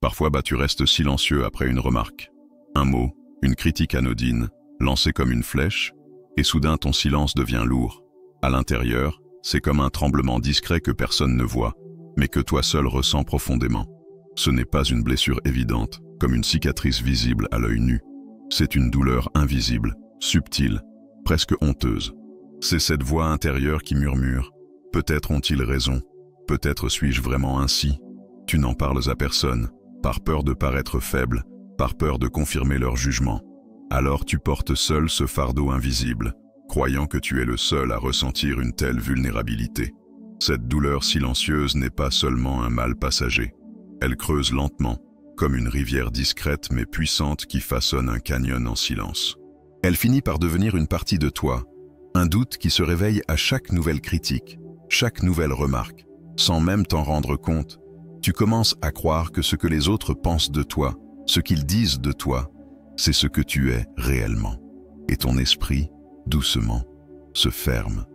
Parfois, tu restes silencieux après une remarque. Un mot, une critique anodine, lancée comme une flèche, et soudain ton silence devient lourd. À l'intérieur, c'est comme un tremblement discret que personne ne voit, mais que toi seul ressens profondément. Ce n'est pas une blessure évidente, comme une cicatrice visible à l'œil nu. C'est une douleur invisible, subtile, presque honteuse. C'est cette voix intérieure qui murmure « Peut-être ont-ils raison, peut-être suis-je vraiment ainsi ?» Tu n'en parles à personne, par peur de paraître faible, par peur de confirmer leur jugement. Alors tu portes seul ce fardeau invisible, croyant que tu es le seul à ressentir une telle vulnérabilité. Cette douleur silencieuse n'est pas seulement un mal passager. Elle creuse lentement, comme une rivière discrète mais puissante qui façonne un canyon en silence. Elle finit par devenir une partie de toi, un doute qui se réveille à chaque nouvelle critique, chaque nouvelle remarque. Sans même t'en rendre compte, tu commences à croire que ce que les autres pensent de toi, ce qu'ils disent de toi, c'est ce que tu es réellement. Et ton esprit, doucement, se ferme.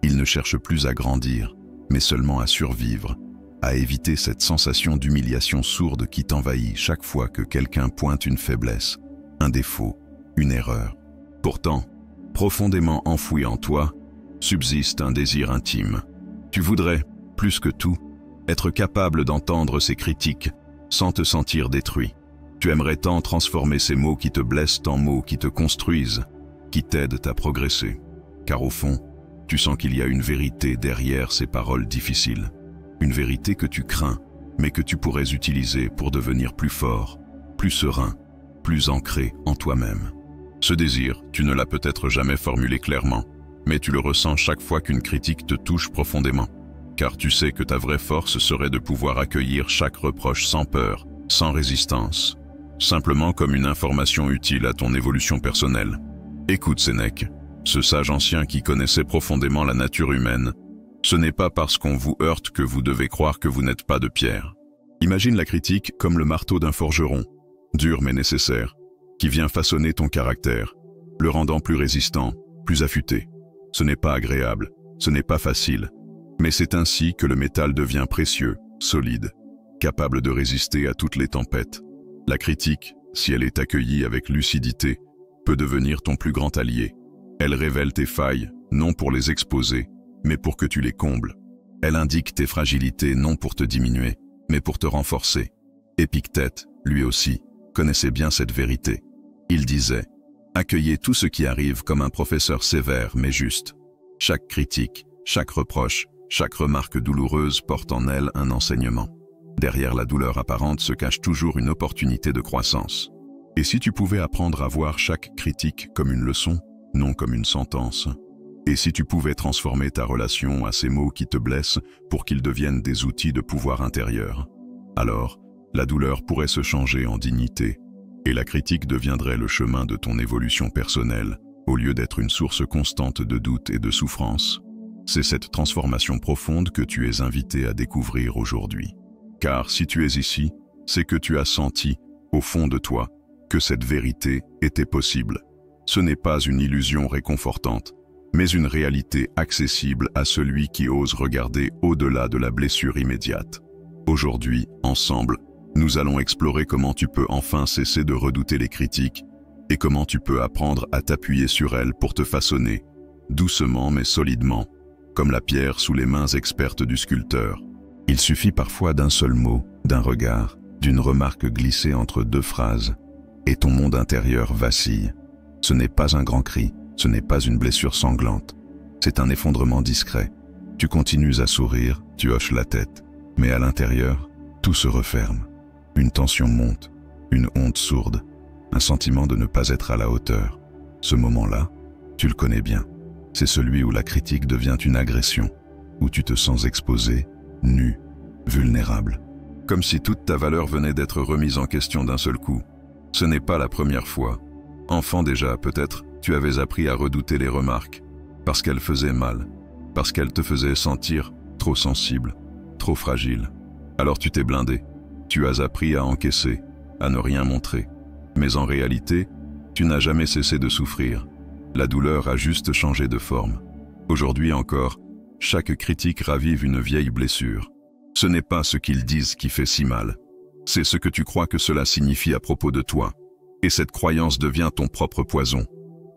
Il ne cherche plus à grandir, mais seulement à survivre, à éviter cette sensation d'humiliation sourde qui t'envahit chaque fois que quelqu'un pointe une faiblesse, un défaut, une erreur. Pourtant, profondément enfoui en toi, subsiste un désir intime. Tu voudrais, plus que tout, être capable d'entendre ces critiques sans te sentir détruit. Tu aimerais tant transformer ces mots qui te blessent en mots qui te construisent, qui t'aident à progresser. Car au fond, tu sens qu'il y a une vérité derrière ces paroles difficiles. Une vérité que tu crains, mais que tu pourrais utiliser pour devenir plus fort, plus serein, plus ancré en toi-même. Ce désir, tu ne l'as peut-être jamais formulé clairement, mais tu le ressens chaque fois qu'une critique te touche profondément. Car tu sais que ta vraie force serait de pouvoir accueillir chaque reproche sans peur, sans résistance, simplement comme une information utile à ton évolution personnelle. Écoute Sénèque, ce sage ancien qui connaissait profondément la nature humaine. Ce n'est pas parce qu'on vous heurte que vous devez croire que vous n'êtes pas de pierre. Imagine la critique comme le marteau d'un forgeron, dur mais nécessaire, qui vient façonner ton caractère, le rendant plus résistant, plus affûté. Ce n'est pas agréable, ce n'est pas facile, mais c'est ainsi que le métal devient précieux, solide, capable de résister à toutes les tempêtes. La critique, si elle est accueillie avec lucidité, peut devenir ton plus grand allié. Elle révèle tes failles, non pour les exposer, mais pour que tu les combles. Elle indique tes fragilités non pour te diminuer, mais pour te renforcer. Épictète, lui aussi, connaissait bien cette vérité. Il disait « Accueillez tout ce qui arrive comme un professeur sévère mais juste. Chaque critique, chaque reproche, chaque remarque douloureuse porte en elle un enseignement. Derrière la douleur apparente se cache toujours une opportunité de croissance. Et si tu pouvais apprendre à voir chaque critique comme une leçon, non comme une sentence? Et si tu pouvais transformer ta relation à ces mots qui te blessent pour qu'ils deviennent des outils de pouvoir intérieur? Alors, la douleur pourrait se changer en dignité, et la critique deviendrait le chemin de ton évolution personnelle, au lieu d'être une source constante de doute et de souffrance. C'est cette transformation profonde que tu es invité à découvrir aujourd'hui. Car si tu es ici, c'est que tu as senti, au fond de toi, que cette vérité était possible. Ce n'est pas une illusion réconfortante, mais une réalité accessible à celui qui ose regarder au-delà de la blessure immédiate. Aujourd'hui, ensemble, nous allons explorer comment tu peux enfin cesser de redouter les critiques et comment tu peux apprendre à t'appuyer sur elles pour te façonner, doucement mais solidement, comme la pierre sous les mains expertes du sculpteur. Il suffit parfois d'un seul mot, d'un regard, d'une remarque glissée entre deux phrases, et ton monde intérieur vacille. Ce n'est pas un grand cri, ce n'est pas une blessure sanglante, c'est un effondrement discret. Tu continues à sourire, tu hoches la tête, mais à l'intérieur, tout se referme. Une tension monte, une honte sourde, un sentiment de ne pas être à la hauteur. Ce moment-là, tu le connais bien. C'est celui où la critique devient une agression, où tu te sens exposé, nu, vulnérable. Comme si toute ta valeur venait d'être remise en question d'un seul coup. Ce n'est pas la première fois. Enfant déjà, peut-être, tu avais appris à redouter les remarques, parce qu'elles faisaient mal, parce qu'elles te faisaient sentir trop sensible, trop fragile. Alors tu t'es blindé. Tu as appris à encaisser, à ne rien montrer. Mais en réalité, tu n'as jamais cessé de souffrir. La douleur a juste changé de forme. Aujourd'hui encore, chaque critique ravive une vieille blessure. Ce n'est pas ce qu'ils disent qui fait si mal. C'est ce que tu crois que cela signifie à propos de toi. Et cette croyance devient ton propre poison.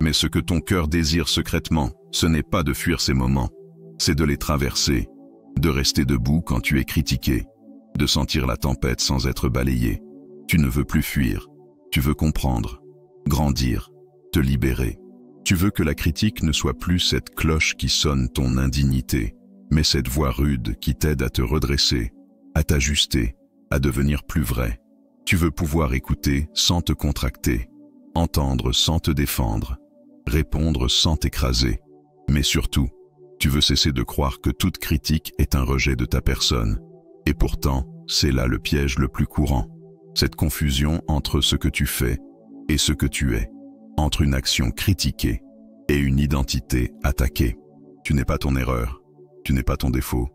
Mais ce que ton cœur désire secrètement, ce n'est pas de fuir ces moments, c'est de les traverser, de rester debout quand tu es critiqué, de sentir la tempête sans être balayé. Tu ne veux plus fuir, tu veux comprendre, grandir, te libérer. Tu veux que la critique ne soit plus cette cloche qui sonne ton indignité, mais cette voix rude qui t'aide à te redresser, à t'ajuster, à devenir plus vrai. Tu veux pouvoir écouter sans te contracter, entendre sans te défendre, répondre sans t'écraser. Mais surtout, tu veux cesser de croire que toute critique est un rejet de ta personne. Et pourtant, c'est là le piège le plus courant. Cette confusion entre ce que tu fais et ce que tu es, entre une action critiquée et une identité attaquée. Tu n'es pas ton erreur, tu n'es pas ton défaut.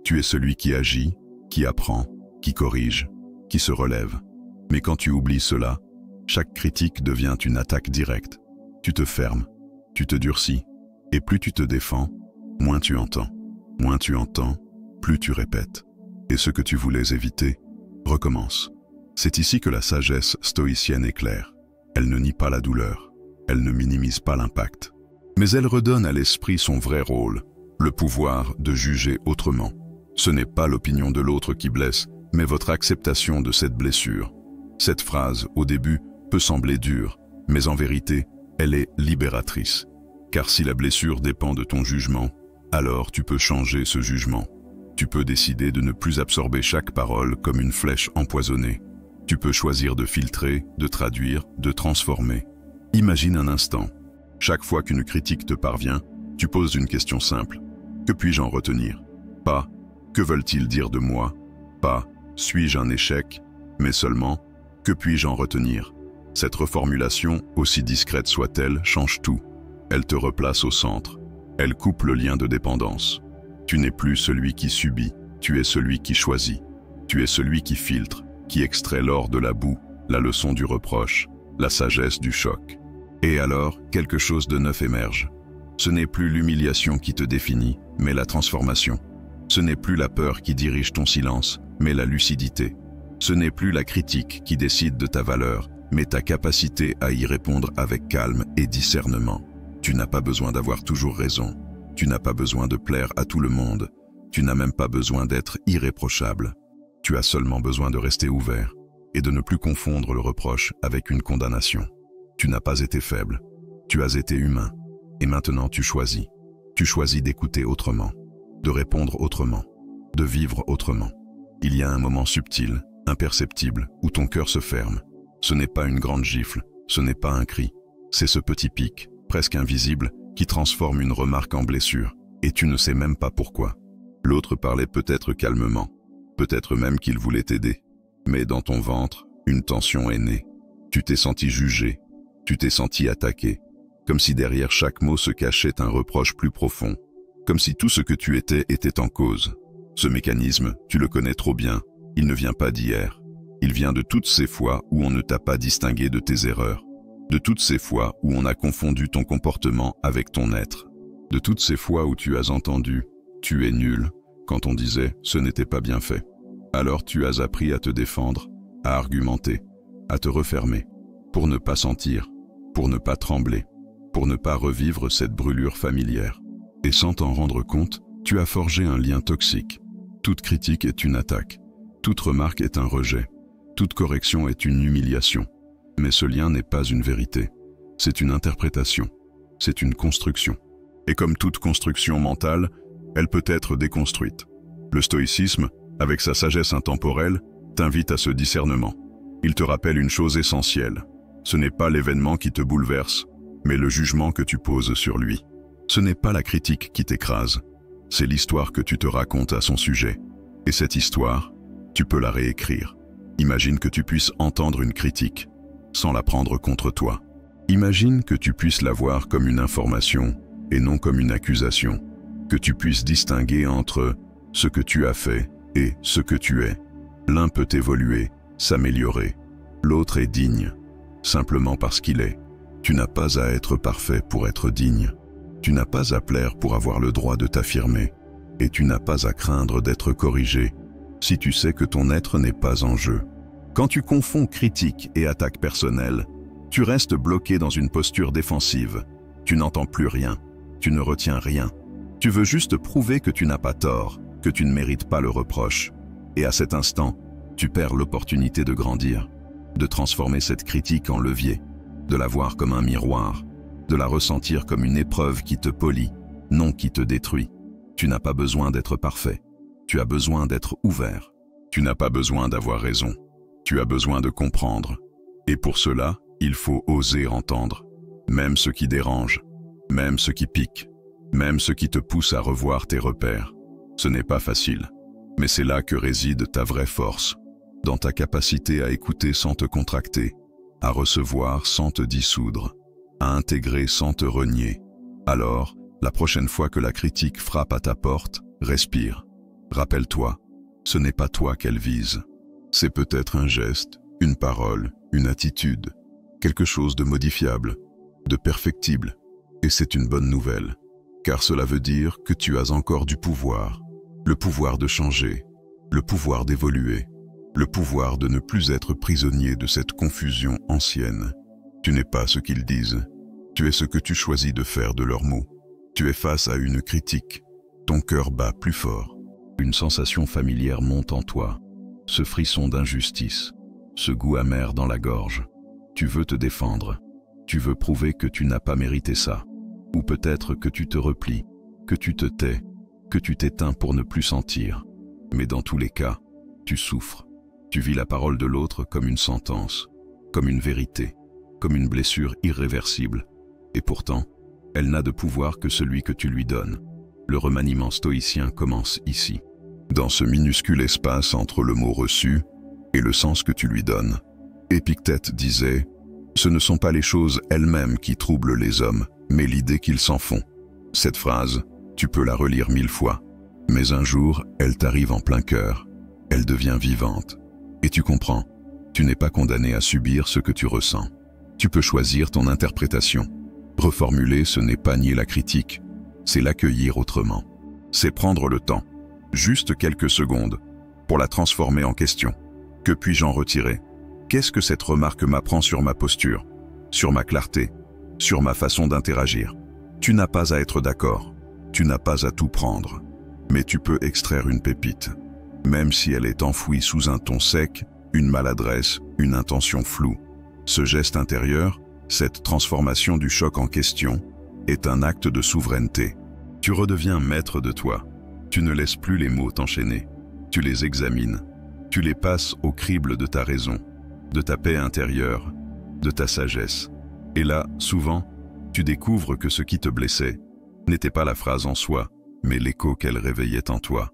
Tu es celui qui agit, qui apprend, qui corrige, qui se relève. Mais quand tu oublies cela, chaque critique devient une attaque directe. Tu te fermes, tu te durcis, et plus tu te défends, moins tu entends. Moins tu entends, plus tu répètes. Et ce que tu voulais éviter, recommence. C'est ici que la sagesse stoïcienne est claire. Elle ne nie pas la douleur, elle ne minimise pas l'impact. Mais elle redonne à l'esprit son vrai rôle, le pouvoir de juger autrement. Ce n'est pas l'opinion de l'autre qui blesse, mais votre acceptation de cette blessure. Cette phrase, au début, peut sembler dure, mais en vérité, elle est libératrice. Car si la blessure dépend de ton jugement, alors tu peux changer ce jugement. Tu peux décider de ne plus absorber chaque parole comme une flèche empoisonnée. Tu peux choisir de filtrer, de traduire, de transformer. Imagine un instant. Chaque fois qu'une critique te parvient, tu poses une question simple. Que puis-je en retenir? Pas « que veulent-ils dire de moi ?» Pas « suis-je un échec ?» mais seulement « que puis-je en retenir ?» Cette reformulation, aussi discrète soit-elle, change tout. Elle te replace au centre. Elle coupe le lien de dépendance. Tu n'es plus celui qui subit, tu es celui qui choisit. Tu es celui qui filtre, qui extrait l'or de la boue, la leçon du reproche, la sagesse du choc. Et alors, quelque chose de neuf émerge. Ce n'est plus l'humiliation qui te définit, mais la transformation. Ce n'est plus la peur qui dirige ton silence, mais la lucidité. Ce n'est plus la critique qui décide de ta valeur, mais ta capacité à y répondre avec calme et discernement. Tu n'as pas besoin d'avoir toujours raison. Tu n'as pas besoin de plaire à tout le monde. Tu n'as même pas besoin d'être irréprochable. Tu as seulement besoin de rester ouvert et de ne plus confondre le reproche avec une condamnation. Tu n'as pas été faible. Tu as été humain. Et maintenant tu choisis. Tu choisis d'écouter autrement, de répondre autrement, de vivre autrement. Il y a un moment subtil, imperceptible, où ton cœur se ferme. Ce n'est pas une grande gifle, ce n'est pas un cri. C'est ce petit pic, presque invisible, qui transforme une remarque en blessure, et tu ne sais même pas pourquoi. L'autre parlait peut-être calmement, peut-être même qu'il voulait t'aider, mais dans ton ventre, une tension est née. Tu t'es senti jugé, tu t'es senti attaqué, comme si derrière chaque mot se cachait un reproche plus profond, comme si tout ce que tu étais était en cause. Ce mécanisme, tu le connais trop bien, il ne vient pas d'hier. Il vient de toutes ces fois où on ne t'a pas distingué de tes erreurs, de toutes ces fois où on a confondu ton comportement avec ton être, de toutes ces fois où tu as entendu « tu es nul » quand on disait « ce n'était pas bien fait ». Alors tu as appris à te défendre, à argumenter, à te refermer, pour ne pas sentir, pour ne pas trembler, pour ne pas revivre cette brûlure familière. Et sans t'en rendre compte, tu as forgé un lien toxique. Toute critique est une attaque, toute remarque est un rejet, toute correction est une humiliation. Mais ce lien n'est pas une vérité, c'est une interprétation, c'est une construction. Et comme toute construction mentale, elle peut être déconstruite. Le stoïcisme, avec sa sagesse intemporelle, t'invite à ce discernement. Il te rappelle une chose essentielle. Ce n'est pas l'événement qui te bouleverse, mais le jugement que tu poses sur lui. Ce n'est pas la critique qui t'écrase, c'est l'histoire que tu te racontes à son sujet. Et cette histoire, tu peux la réécrire. Imagine que tu puisses entendre une critique, sans la prendre contre toi. Imagine que tu puisses la voir comme une information et non comme une accusation, que tu puisses distinguer entre ce que tu as fait et ce que tu es. L'un peut évoluer, s'améliorer, l'autre est digne, simplement parce qu'il est. Tu n'as pas à être parfait pour être digne. Tu n'as pas à plaire pour avoir le droit de t'affirmer, et tu n'as pas à craindre d'être corrigé si tu sais que ton être n'est pas en jeu. Quand tu confonds critique et attaque personnelle, tu restes bloqué dans une posture défensive. Tu n'entends plus rien, tu ne retiens rien. Tu veux juste prouver que tu n'as pas tort, que tu ne mérites pas le reproche. Et à cet instant, tu perds l'opportunité de grandir, de transformer cette critique en levier, de la voir comme un miroir, de la ressentir comme une épreuve qui te polit, non qui te détruit. Tu n'as pas besoin d'être parfait, tu as besoin d'être ouvert. Tu n'as pas besoin d'avoir raison, tu as besoin de comprendre. Et pour cela, il faut oser entendre, même ce qui dérange, même ce qui pique, même ce qui te pousse à revoir tes repères. Ce n'est pas facile, mais c'est là que réside ta vraie force, dans ta capacité à écouter sans te contracter, à recevoir sans te dissoudre, à intégrer sans te renier. Alors, la prochaine fois que la critique frappe à ta porte, respire. Rappelle-toi, ce n'est pas toi qu'elle vise. C'est peut-être un geste, une parole, une attitude, quelque chose de modifiable, de perfectible. Et c'est une bonne nouvelle, car cela veut dire que tu as encore du pouvoir. Le pouvoir de changer, le pouvoir d'évoluer, le pouvoir de ne plus être prisonnier de cette confusion ancienne. Tu n'es pas ce qu'ils disent, tu es ce que tu choisis de faire de leurs mots. Tu es face à une critique, ton cœur bat plus fort. Une sensation familière monte en toi, ce frisson d'injustice, ce goût amer dans la gorge. Tu veux te défendre, tu veux prouver que tu n'as pas mérité ça. Ou peut-être que tu te replies, que tu te tais, que tu t'éteins pour ne plus sentir. Mais dans tous les cas, tu souffres. Tu vis la parole de l'autre comme une sentence, comme une vérité, comme une blessure irréversible. Et pourtant, elle n'a de pouvoir que celui que tu lui donnes. Le remaniement stoïcien commence ici, dans ce minuscule espace entre le mot reçu et le sens que tu lui donnes. Épictète disait « Ce ne sont pas les choses elles-mêmes qui troublent les hommes, mais l'idée qu'ils s'en font. » Cette phrase, tu peux la relire 1000 fois, mais un jour, elle t'arrive en plein cœur. Elle devient vivante. Et tu comprends, tu n'es pas condamné à subir ce que tu ressens. Tu peux choisir ton interprétation. Reformuler, ce n'est pas nier la critique, c'est l'accueillir autrement. C'est prendre le temps, juste quelques secondes, pour la transformer en question. Que puis-je en retirer? Qu'est-ce que cette remarque m'apprend sur ma posture, sur ma clarté, sur ma façon d'interagir? Tu n'as pas à être d'accord, tu n'as pas à tout prendre, mais tu peux extraire une pépite, même si elle est enfouie sous un ton sec, une maladresse, une intention floue. Ce geste intérieur, cette transformation du choc en question, est un acte de souveraineté. Tu redeviens maître de toi. Tu ne laisses plus les mots t'enchaîner. Tu les examines. Tu les passes au crible de ta raison, de ta paix intérieure, de ta sagesse. Et là, souvent, tu découvres que ce qui te blessait n'était pas la phrase en soi, mais l'écho qu'elle réveillait en toi.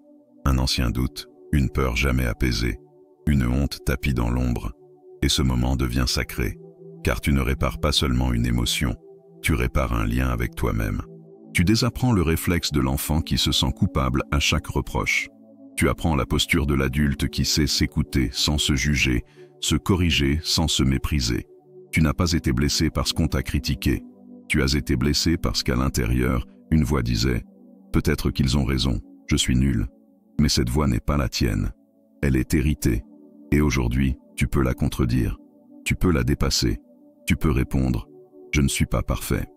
Un ancien doute, une peur jamais apaisée, une honte tapie dans l'ombre. Et ce moment devient sacré, car tu ne répares pas seulement une émotion, tu répares un lien avec toi-même. Tu désapprends le réflexe de l'enfant qui se sent coupable à chaque reproche. Tu apprends la posture de l'adulte qui sait s'écouter sans se juger, se corriger sans se mépriser. Tu n'as pas été blessé parce qu'on t'a critiqué. Tu as été blessé parce qu'à l'intérieur, une voix disait « Peut-être qu'ils ont raison, je suis nul. » Mais cette voix n'est pas la tienne. Elle est héritée. Et aujourd'hui, tu peux la contredire. Tu peux la dépasser. Tu peux répondre « Je ne suis pas parfait,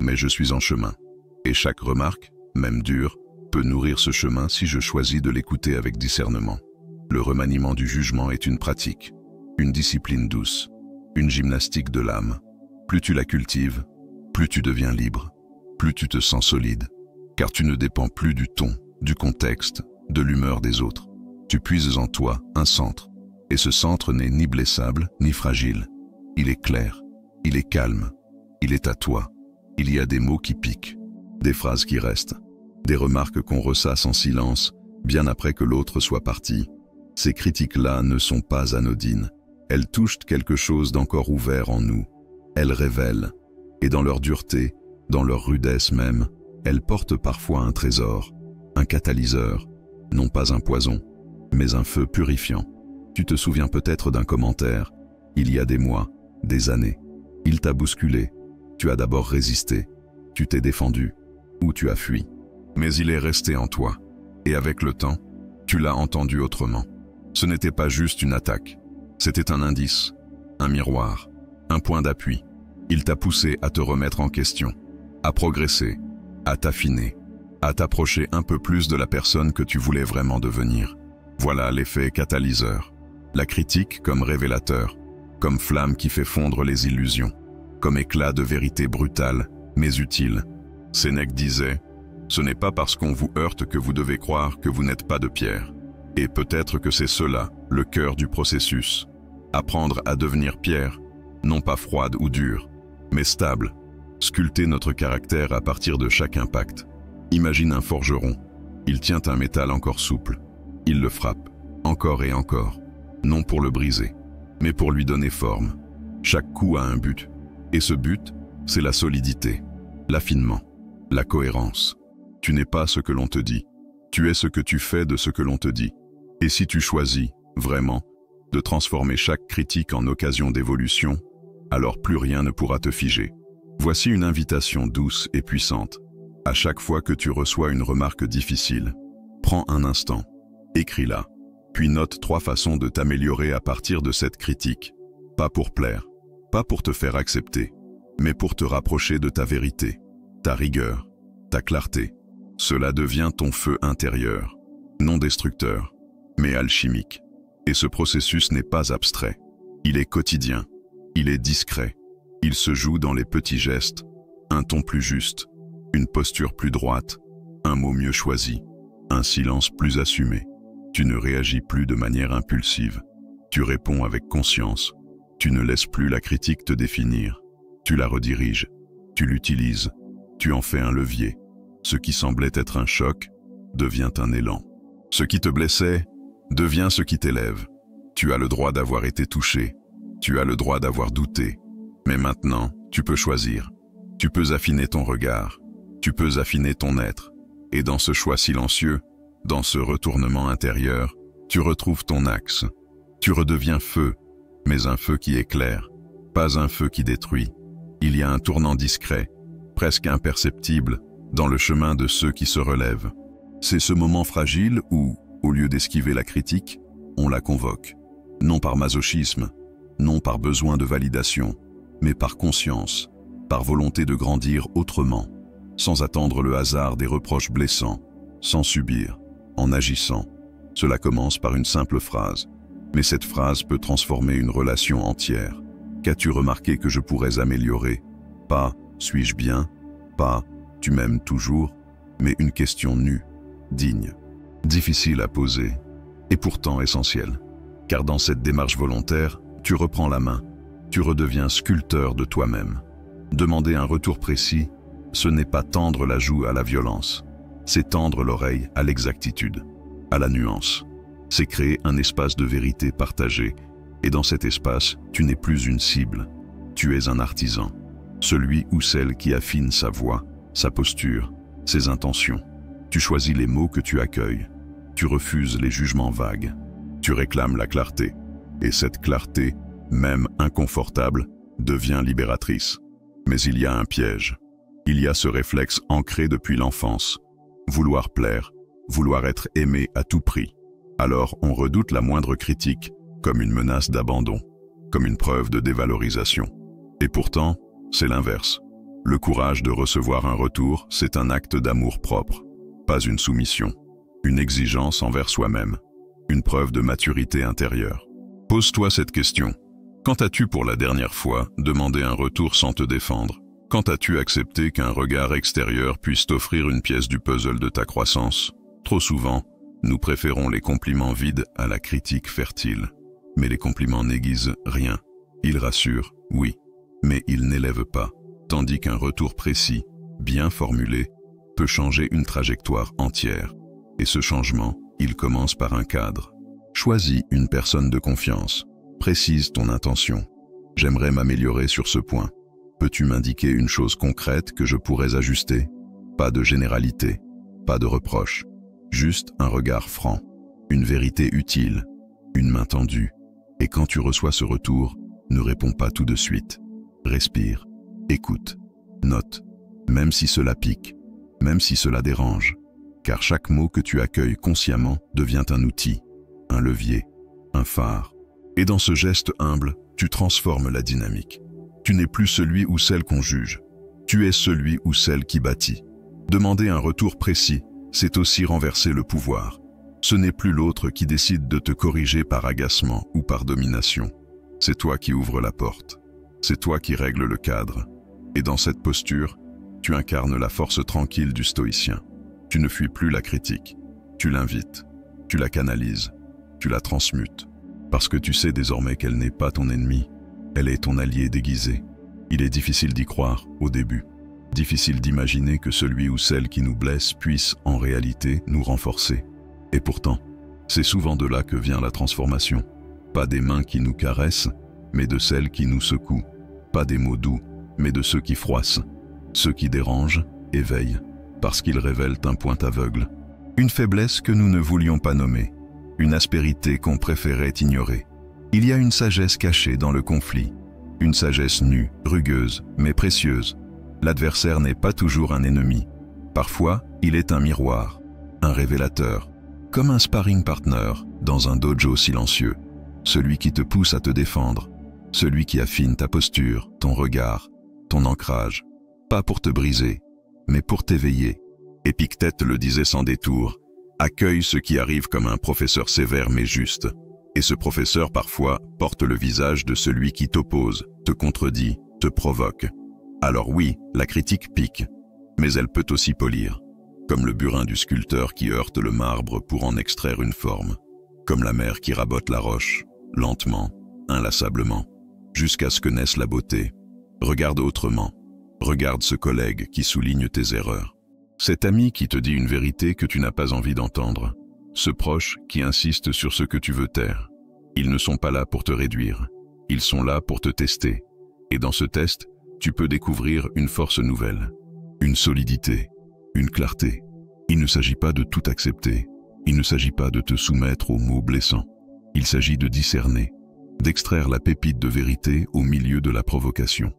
mais je suis en chemin. » Et chaque remarque, même dure, peut nourrir ce chemin si je choisis de l'écouter avec discernement. Le remaniement du jugement est une pratique, une discipline douce, une gymnastique de l'âme. Plus tu la cultives, plus tu deviens libre, plus tu te sens solide, car tu ne dépends plus du ton, du contexte, de l'humeur des autres. Tu puises en toi un centre, et ce centre n'est ni blessable ni fragile. Il est clair, il est calme, il est à toi. Il y a des mots qui piquent, des phrases qui restent, des remarques qu'on ressasse en silence, bien après que l'autre soit parti. Ces critiques-là ne sont pas anodines. Elles touchent quelque chose d'encore ouvert en nous. Elles révèlent, et dans leur dureté, dans leur rudesse même, elles portent parfois un trésor, un catalyseur, non pas un poison, mais un feu purifiant. Tu te souviens peut-être d'un commentaire, il y a des mois, des années. Il t'a bousculé, tu as d'abord résisté, tu t'es défendu, ou tu as fui. Mais il est resté en toi, et avec le temps, tu l'as entendu autrement. Ce n'était pas juste une attaque, C'était un indice, un miroir, un point d'appui. Il t'a poussé à te remettre en question, à progresser, à t'affiner, à t'approcher un peu plus de la personne que tu voulais vraiment devenir. Voilà l'effet catalyseur. La critique comme révélateur, comme flamme qui fait fondre les illusions, comme éclat de vérité brutale, mais utile. Sénèque disait « Ce n'est pas parce qu'on vous heurte que vous devez croire que vous n'êtes pas de pierre. » Et peut-être que c'est cela, le cœur du processus. Apprendre à devenir pierre, non pas froide ou dure, mais stable. Sculpter notre caractère à partir de chaque impact. Imagine un forgeron. Il tient un métal encore souple. Il le frappe, encore et encore. Non pour le briser, mais pour lui donner forme. Chaque coup a un but. Et ce but, c'est la solidité, l'affinement, la cohérence. Tu n'es pas ce que l'on te dit. Tu es ce que tu fais de ce que l'on te dit. Et si tu choisis, vraiment, de transformer chaque critique en occasion d'évolution, alors plus rien ne pourra te figer. Voici une invitation douce et puissante. À chaque fois que tu reçois une remarque difficile, prends un instant, écris-la, puis note 3 façons de t'améliorer à partir de cette critique. Pas pour plaire, pas pour te faire accepter, mais pour te rapprocher de ta vérité, ta rigueur, ta clarté. Cela devient ton feu intérieur, non destructeur, mais alchimique. Et ce processus n'est pas abstrait. Il est quotidien, il est discret. Il se joue dans les petits gestes, un ton plus juste, une posture plus droite, un mot mieux choisi, un silence plus assumé. Tu ne réagis plus de manière impulsive. Tu réponds avec conscience. Tu ne laisses plus la critique te définir. Tu la rediriges. Tu l'utilises. Tu en fais un levier. Ce qui semblait être un choc devient un élan. Ce qui te blessait devient ce qui t'élève. Tu as le droit d'avoir été touché. Tu as le droit d'avoir douté. Mais maintenant, tu peux choisir. Tu peux affiner ton regard. Tu peux affiner ton être. Et dans ce choix silencieux, dans ce retournement intérieur, tu retrouves ton axe. Tu redeviens feu, mais un feu qui éclaire, pas un feu qui détruit. Il y a un tournant discret, presque imperceptible, dans le chemin de ceux qui se relèvent. C'est ce moment fragile où, au lieu d'esquiver la critique, on la convoque. Non par masochisme, non par besoin de validation, mais par conscience, par volonté de grandir autrement, sans attendre le hasard des reproches blessants, sans subir, en agissant. Cela commence par une simple phrase, mais cette phrase peut transformer une relation entière. Qu'as-tu remarqué que je pourrais améliorer? Pas « suis-je bien ?» Pas « tu m'aimes toujours ?» mais une question nue, digne, difficile à poser, et pourtant essentielle. Car dans cette démarche volontaire, tu reprends la main, tu redeviens sculpteur de toi-même. Demander un retour précis, ce n'est pas tendre la joue à la violence, c'est tendre l'oreille à l'exactitude, à la nuance. C'est créer un espace de vérité partagé, et dans cet espace, tu n'es plus une cible, tu es un artisan, celui ou celle qui affine sa voix, sa posture, ses intentions. Tu choisis les mots que tu accueilles, tu refuses les jugements vagues, tu réclames la clarté, et cette clarté, même inconfortable, devient libératrice. Mais il y a un piège. Il y a ce réflexe ancré depuis l'enfance. Vouloir plaire, vouloir être aimé à tout prix. Alors on redoute la moindre critique comme une menace d'abandon, comme une preuve de dévalorisation. Et pourtant, c'est l'inverse. Le courage de recevoir un retour, c'est un acte d'amour propre, pas une soumission, une exigence envers soi-même, une preuve de maturité intérieure. Pose-toi cette question. Quand as-tu pour la dernière fois demandé un retour sans te défendre? Quand as-tu accepté qu'un regard extérieur puisse t'offrir une pièce du puzzle de ta croissance? Trop souvent, nous préférons les compliments vides à la critique fertile. Mais les compliments n'aiguisent rien. Ils rassurent, oui, mais ils n'élèvent pas. Tandis qu'un retour précis, bien formulé, peut changer une trajectoire entière. Et ce changement, il commence par un cadre. Choisis une personne de confiance. Précise ton intention. J'aimerais m'améliorer sur ce point. Peux-tu m'indiquer une chose concrète que je pourrais ajuster? Pas de généralité, pas de reproche. Juste un regard franc, une vérité utile, une main tendue. Et quand tu reçois ce retour, ne réponds pas tout de suite. Respire, écoute, note, même si cela pique, même si cela dérange. Car chaque mot que tu accueilles consciemment devient un outil, un levier, un phare. Et dans ce geste humble, tu transformes la dynamique. Tu n'es plus celui ou celle qu'on juge. Tu es celui ou celle qui bâtit. Demander un retour précis, c'est aussi renverser le pouvoir. Ce n'est plus l'autre qui décide de te corriger par agacement ou par domination. C'est toi qui ouvres la porte. C'est toi qui règles le cadre. Et dans cette posture, tu incarnes la force tranquille du stoïcien. Tu ne fuis plus la critique. Tu l'invites. Tu la canalises. Tu la transmutes. Parce que tu sais désormais qu'elle n'est pas ton ennemi. Elle est ton allié déguisé. Il est difficile d'y croire au début. Difficile d'imaginer que celui ou celle qui nous blesse puisse en réalité nous renforcer. Et pourtant, c'est souvent de là que vient la transformation. Pas des mains qui nous caressent, mais de celles qui nous secouent. Pas des mots doux, mais de ceux qui froissent. Ceux qui dérangent, éveillent, parce qu'ils révèlent un point aveugle. Une faiblesse que nous ne voulions pas nommer. Une aspérité qu'on préférait ignorer. Il y a une sagesse cachée dans le conflit. Une sagesse nue, rugueuse, mais précieuse. L'adversaire n'est pas toujours un ennemi. Parfois, il est un miroir, un révélateur, comme un sparring partner dans un dojo silencieux. Celui qui te pousse à te défendre, celui qui affine ta posture, ton regard, ton ancrage. Pas pour te briser, mais pour t'éveiller. Épictète le disait sans détour. Accueille ce qui arrive comme un professeur sévère mais juste. Et ce professeur parfois porte le visage de celui qui t'oppose, te contredit, te provoque. Alors oui, la critique pique, mais elle peut aussi polir. Comme le burin du sculpteur qui heurte le marbre pour en extraire une forme. Comme la mer qui rabote la roche, lentement, inlassablement, jusqu'à ce que naisse la beauté. Regarde autrement. Regarde ce collègue qui souligne tes erreurs. Cet ami qui te dit une vérité que tu n'as pas envie d'entendre. Ce proche qui insiste sur ce que tu veux taire. Ils ne sont pas là pour te réduire. Ils sont là pour te tester. Et dans ce test, tu peux découvrir une force nouvelle. Une solidité. Une clarté. Il ne s'agit pas de tout accepter. Il ne s'agit pas de te soumettre aux mots blessants. Il s'agit de discerner. D'extraire la pépite de vérité au milieu de la provocation.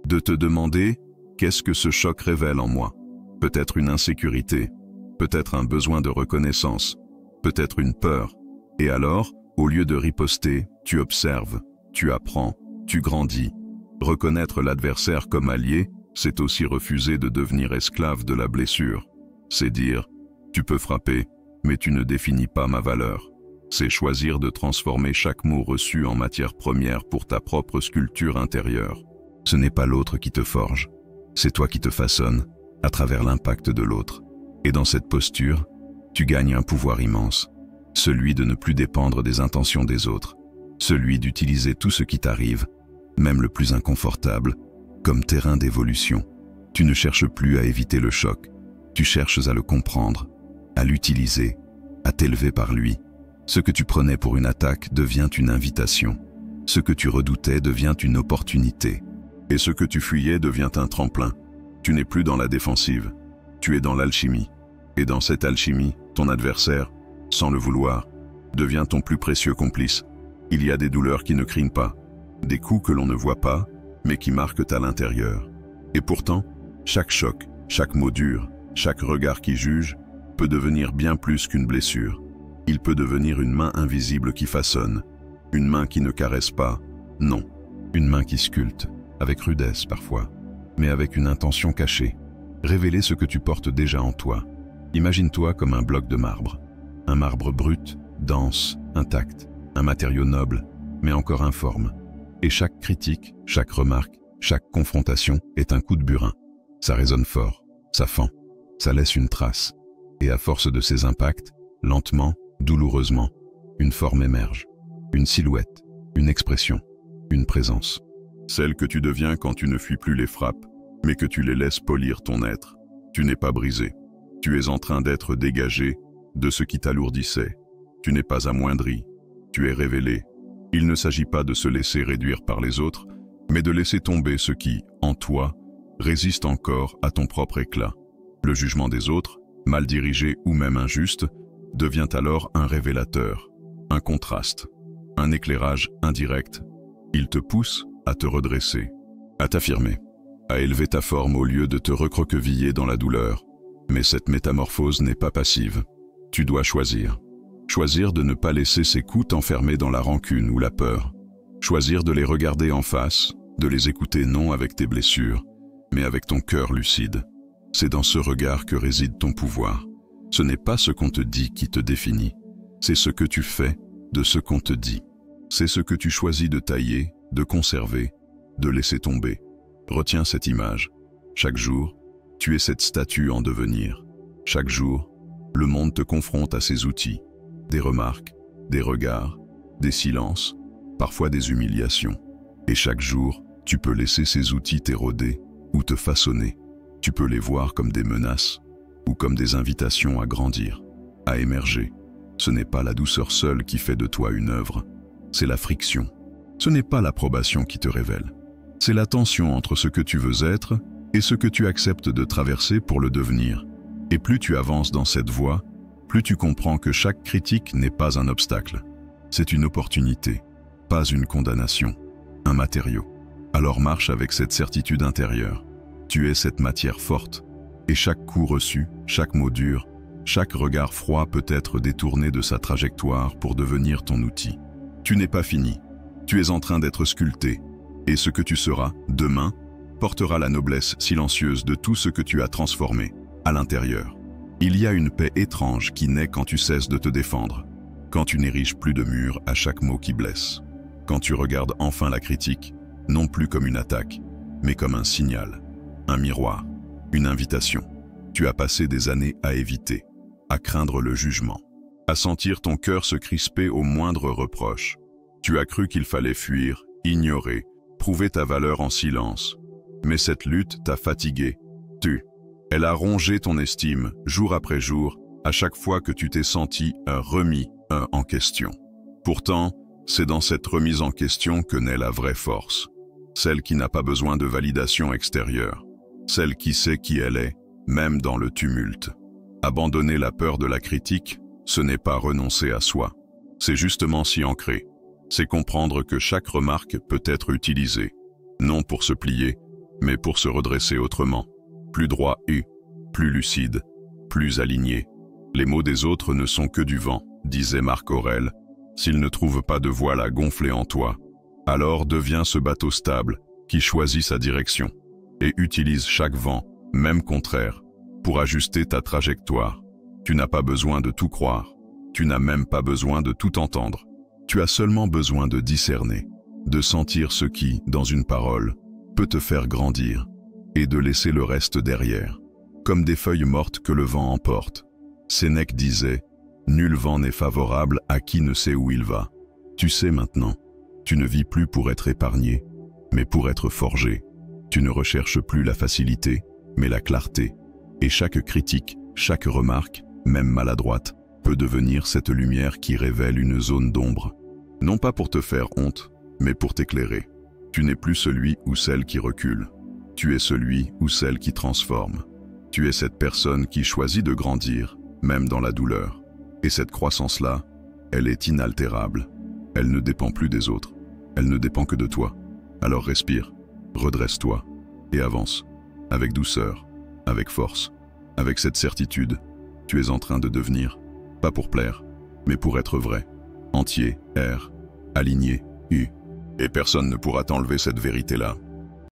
De te demander « Qu'est-ce que ce choc révèle en moi ?» Peut-être une insécurité, peut-être un besoin de reconnaissance, peut-être une peur. Et alors, au lieu de riposter, tu observes, tu apprends, tu grandis. Reconnaître l'adversaire comme allié, c'est aussi refuser de devenir esclave de la blessure. C'est dire « Tu peux frapper, mais tu ne définis pas ma valeur. » C'est choisir de transformer chaque mot reçu en matière première pour ta propre sculpture intérieure. Ce n'est pas l'autre qui te forge, c'est toi qui te façonnes à travers l'impact de l'autre. Et dans cette posture, tu gagnes un pouvoir immense, celui de ne plus dépendre des intentions des autres, celui d'utiliser tout ce qui t'arrive, même le plus inconfortable, comme terrain d'évolution. Tu ne cherches plus à éviter le choc, tu cherches à le comprendre, à l'utiliser, à t'élever par lui. Ce que tu prenais pour une attaque devient une invitation. Ce que tu redoutais devient une opportunité. Et ce que tu fuyais devient un tremplin. Tu n'es plus dans la défensive, tu es dans l'alchimie. Et dans cette alchimie, ton adversaire, sans le vouloir, devient ton plus précieux complice. Il y a des douleurs qui ne crient pas, des coups que l'on ne voit pas, mais qui marquent à l'intérieur. Et pourtant, chaque choc, chaque mot dur, chaque regard qui juge, peut devenir bien plus qu'une blessure. Il peut devenir une main invisible qui façonne, une main qui ne caresse pas, non, une main qui sculpte, avec rudesse parfois, mais avec une intention cachée, révéler ce que tu portes déjà en toi. Imagine-toi comme un bloc de marbre, un marbre brut, dense, intact, un matériau noble, mais encore informe. Et chaque critique, chaque remarque, chaque confrontation est un coup de burin. Ça résonne fort, ça fend, ça laisse une trace. Et à force de ces impacts, lentement, douloureusement, une forme émerge, une silhouette, une expression, une présence. Celle que tu deviens quand tu ne fuis plus les frappes, mais que tu les laisses polir ton être. Tu n'es pas brisé. Tu es en train d'être dégagé de ce qui t'alourdissait. Tu n'es pas amoindri. Tu es révélé. Il ne s'agit pas de se laisser réduire par les autres, mais de laisser tomber ce qui, en toi, résiste encore à ton propre éclat. Le jugement des autres, mal dirigé ou même injuste, devient alors un révélateur, un contraste, un éclairage indirect. Il te pousse à te redresser, à t'affirmer, à élever ta forme au lieu de te recroqueviller dans la douleur. Mais cette métamorphose n'est pas passive. Tu dois choisir. Choisir de ne pas laisser ces coups t'enfermer dans la rancune ou la peur. Choisir de les regarder en face, de les écouter non avec tes blessures, mais avec ton cœur lucide. C'est dans ce regard que réside ton pouvoir. Ce n'est pas ce qu'on te dit qui te définit. C'est ce que tu fais de ce qu'on te dit. C'est ce que tu choisis de tailler, de conserver, de laisser tomber. Retiens cette image. Chaque jour, tu es cette statue en devenir. Chaque jour, le monde te confronte à ses outils. Des remarques, des regards, des silences, parfois des humiliations. Et chaque jour, tu peux laisser ces outils t'éroder ou te façonner. Tu peux les voir comme des menaces ou comme des invitations à grandir, à émerger. Ce n'est pas la douceur seule qui fait de toi une œuvre, c'est la friction. Ce n'est pas l'approbation qui te révèle. C'est la tension entre ce que tu veux être et ce que tu acceptes de traverser pour le devenir. Et plus tu avances dans cette voie, plus tu comprends que chaque critique n'est pas un obstacle. C'est une opportunité, pas une condamnation, un matériau. Alors marche avec cette certitude intérieure. Tu es cette matière forte, et chaque coup reçu, chaque mot dur, chaque regard froid peut être détourné de sa trajectoire pour devenir ton outil. Tu n'es pas fini, tu es en train d'être sculpté, et ce que tu seras, demain, portera la noblesse silencieuse de tout ce que tu as transformé, à l'intérieur. Il y a une paix étrange qui naît quand tu cesses de te défendre, quand tu n'ériges plus de murs à chaque mot qui blesse, quand tu regardes enfin la critique, non plus comme une attaque, mais comme un signal, un miroir, une invitation. Tu as passé des années à éviter, à craindre le jugement, à sentir ton cœur se crisper au moindre reproche. Tu as cru qu'il fallait fuir, ignorer, prouver ta valeur en silence. Mais cette lutte t'a fatigué. Elle a rongé ton estime, jour après jour, à chaque fois que tu t'es senti remis en question. Pourtant, c'est dans cette remise en question que naît la vraie force. Celle qui n'a pas besoin de validation extérieure. Celle qui sait qui elle est, même dans le tumulte. Abandonner la peur de la critique, ce n'est pas renoncer à soi. C'est justement s'y ancrer. C'est comprendre que chaque remarque peut être utilisée, non pour se plier, mais pour se redresser autrement. Plus droit et plus lucide, plus aligné. Les mots des autres ne sont que du vent, disait Marc Aurèle. S'ils ne trouvent pas de voile à gonfler en toi, alors deviens ce bateau stable qui choisit sa direction et utilise chaque vent, même contraire, pour ajuster ta trajectoire. Tu n'as pas besoin de tout croire, tu n'as même pas besoin de tout entendre. Tu as seulement besoin de discerner, de sentir ce qui, dans une parole, peut te faire grandir, et de laisser le reste derrière, comme des feuilles mortes que le vent emporte. Sénèque disait « Nul vent n'est favorable à qui ne sait où il va ». Tu sais maintenant, tu ne vis plus pour être épargné, mais pour être forgé. Tu ne recherches plus la facilité, mais la clarté. Et chaque critique, chaque remarque, même maladroite, peut devenir cette lumière qui révèle une zone d'ombre. Non pas pour te faire honte, mais pour t'éclairer. Tu n'es plus celui ou celle qui recule. Tu es celui ou celle qui transforme. Tu es cette personne qui choisit de grandir, même dans la douleur. Et cette croissance-là, elle est inaltérable. Elle ne dépend plus des autres. Elle ne dépend que de toi. Alors respire, redresse-toi et avance. Avec douceur, avec force, avec cette certitude. Tu es en train de devenir, pas pour plaire, mais pour être vrai. Entier, aligné, et personne ne pourra t'enlever cette vérité-là.